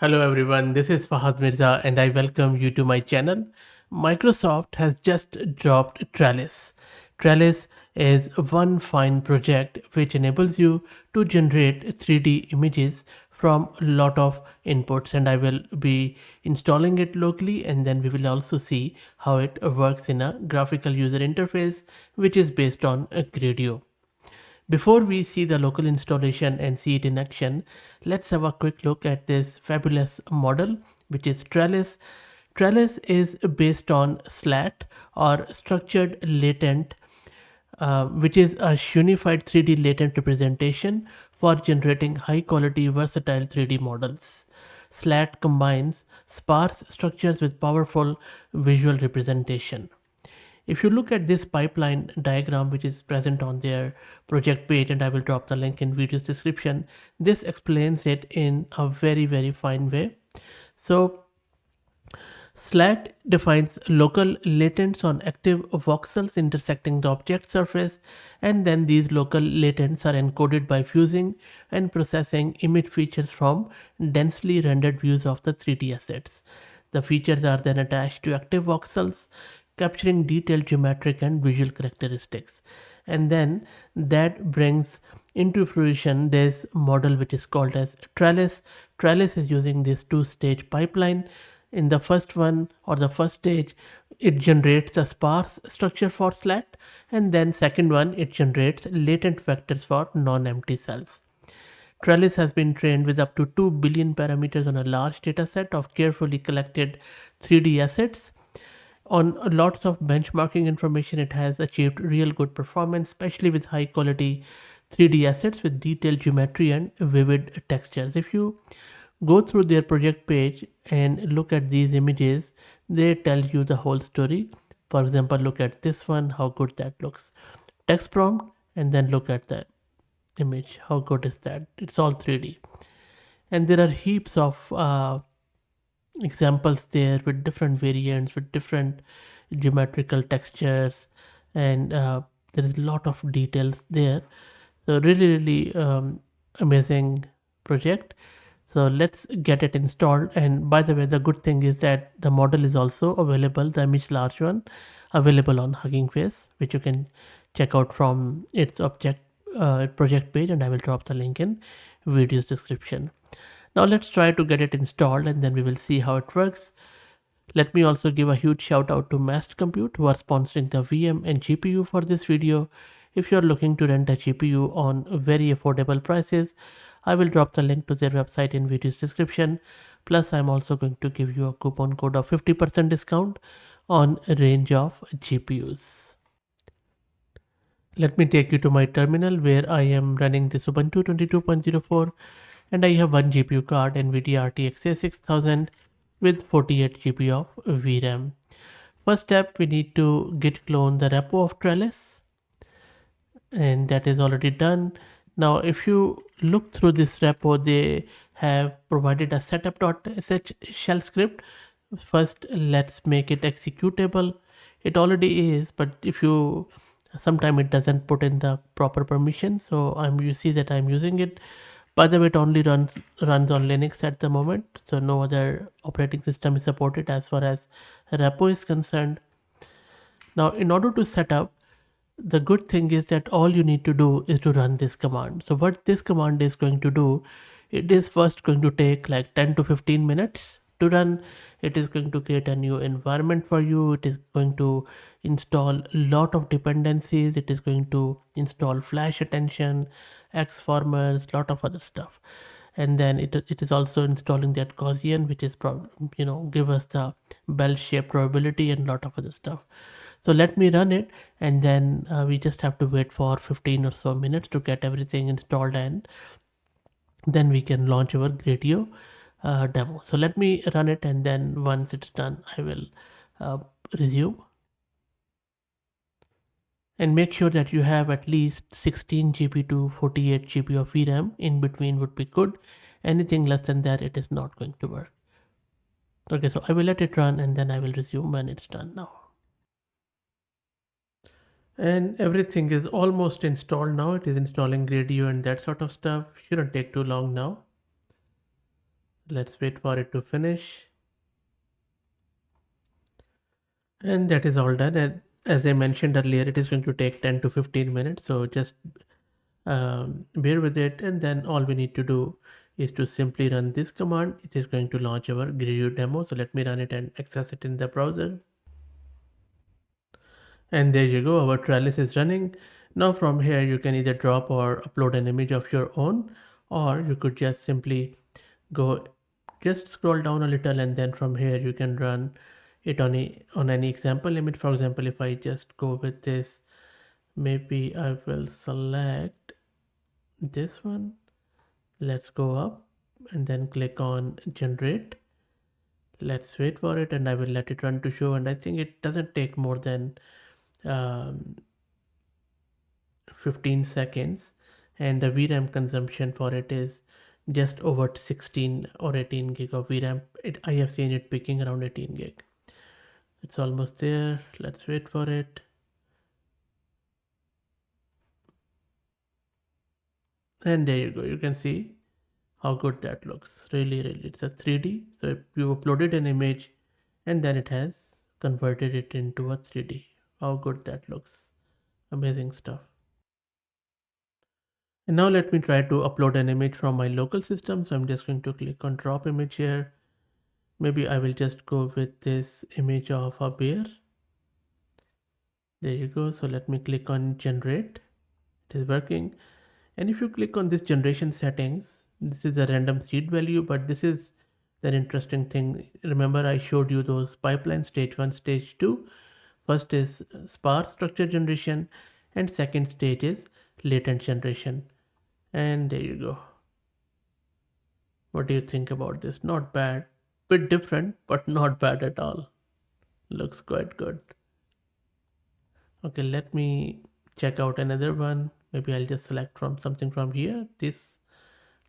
Hello everyone, this is Fahad Mirza and I welcome you to my channel. Microsoft has just dropped Trellis. Trellis is one fine project which enables you to generate 3D images from a lot of inputs, and I will be installing it locally, and then we will also see how it works in a graphical user interface which is based on a Gradio. Before we see the local installation and see it in action, let's have a quick look at this fabulous model, which is Trellis. Trellis is based on SLAT, or Structured Latent, which is a unified 3D latent representation for generating high quality versatile 3D models. SLAT combines sparse structures with powerful visual representation. If you look at this pipeline diagram, which is present on their project page, and I will drop the link in video's description, this explains it in a very fine way. So SLAT defines local latents on active voxels intersecting the object surface, and then these local latents are encoded by fusing and processing image features from densely rendered views of the 3D assets. The features are then attached to active voxels, capturing detailed geometric and visual characteristics. And then that brings into fruition this model which is called as Trellis. Trellis is using this two-stage pipeline. In the first one, or the first stage, it generates a sparse structure for SLAT, and then second one, it generates latent vectors for non-empty cells. Trellis has been trained with up to 2 billion parameters on a large dataset of carefully collected 3D assets. On lots of benchmarking information, it has achieved real good performance, especially with high quality 3D assets with detailed geometry and vivid textures. If you go through their project page and look at these images, they tell you the whole story. For example, look at this one, how good that looks. Text prompt, and then look at the image, how good is that? It's all 3D. And there are heaps of examples there with different variants, with different geometrical textures, and there is a lot of details there. So really amazing project. So let's get it installed. And by the way, the good thing is that the model is also available, the image large one, available on Hugging Face, which you can check out from its project page, and I will drop the link in video's description. Now let's try to get it installed, and then we will see how it works. Let me also give a huge shout out to Mast Compute, who are sponsoring the VM and GPU for this video. If you're looking to rent a GPU on very affordable prices, I will drop the link to their website in video's description. Plus, I'm also going to give you a coupon code of 50% discount on a range of GPUs. Let me take you to my terminal where I am running this Ubuntu 22.04, and I have one GPU card, NVIDIA RTX A6000 with 48 GB of VRAM. First step, we need to git clone the repo of Trellis, and that is already done. Now if you look through this repo, they have provided a setup.sh shell script. First, let's make it executable. It already is, but if you sometime it doesn't put in the proper permission, so you see that I'm using it. By the way, it only runs on Linux at the moment, so no other operating system is supported as far as repo is concerned. Now in order to set up, the good thing is that all you need to do is to run this command. So what this command is going to do, it is first going to take like 10 to 15 minutes to run. It is going to create a new environment for you. It is going to install a lot of dependencies. It is going to install flash attention, xformers, lot of other stuff. And then it is also installing that Gaussian, which is give us the bell shape probability and lot of other stuff. So let me run it, and then we just have to wait for 15 or so minutes to get everything installed, and then we can launch our Gradio demo. So let me run it, and then once it's done, I will resume. And make sure that you have at least 16 GB to 48 GB of VRAM. In between would be good. Anything less than that, it is not going to work. Okay, so I will let it run, and then I will resume when it's done now. And everything is almost installed now. It is installing Gradio and that sort of stuff. Shouldn't take too long now. Let's wait for it to finish. And that is all done. And as I mentioned earlier, it is going to take 10 to 15 minutes. So just bear with it. And then all we need to do is to simply run this command. It is going to launch our Gradio demo. So let me run it and access it in the browser. And there you go, our trellis is running. Now from here you can either drop or upload an image of your own, or you could just simply go, just scroll down a little, and then from here you can run it on any example image. For example, if I just go with this, maybe I will select this one. Let's go up and then click on generate. Let's wait for it, and I will let it run to show. And I think it doesn't take more than um, 15 seconds, and the VRAM consumption for it is just over 16 or 18 gig of VRAM. I have seen it picking around 18 gig. It's almost there. Let's wait for it. And there you go. You can see how good that looks. Really, really. It's a 3D. So if you uploaded an image and then it has converted it into a 3D. How good that looks. Amazing stuff. And now let me try to upload an image from my local system. So I'm just going to click on drop image here. Maybe I will just go with this image of a bear. There you go. So let me click on generate. It is working. And if you click on this generation settings, this is a random seed value, but this is the interesting thing. Remember, I showed you those pipeline, stage 1, stage 2. First is sparse structure generation, and second stage is latent generation. And there you go. What do you think about this? Not bad. Bit different, but not bad at all. Looks quite good. Okay, let me check out another one. Maybe I'll just select from something from here. This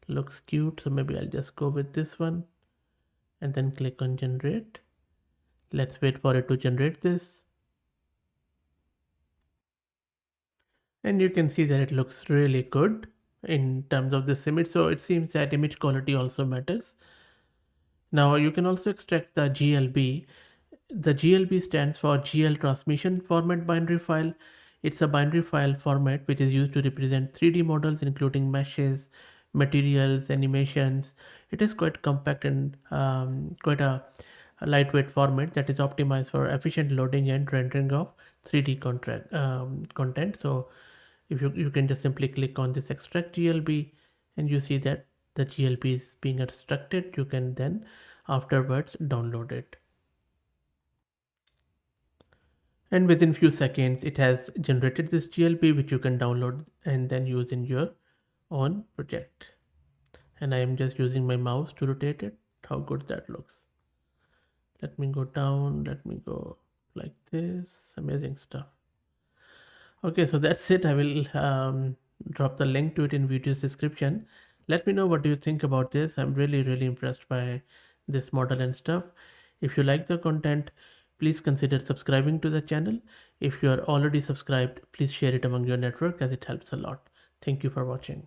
looks cute, so maybe I'll just go with this one and then click on generate. Let's wait for it to generate this. And you can see that it looks really good in terms of this image. So it seems that image quality also matters. Now you can also extract the GLB. The GLB stands for GL transmission format binary file. It's a binary file format which is used to represent 3D models including meshes, materials, animations. It is quite compact and quite a lightweight format that is optimized for efficient loading and rendering of 3D content. So if you can just simply click on this extract GLB, and you see that the GLB is being extracted. You can then afterwards download it. And within few seconds it has generated this GLP which you can download and then use in your own project. And I am just using my mouse to rotate it. How good that looks. Let me go down, let me go like this. Amazing stuff. Okay, so that's it. I will drop the link to it in video's description. Let me know what do you think about this. I'm really impressed by this model and stuff. If you like the content, please consider subscribing to the channel. If you are already subscribed, please share it among your network as it helps a lot. Thank you for watching.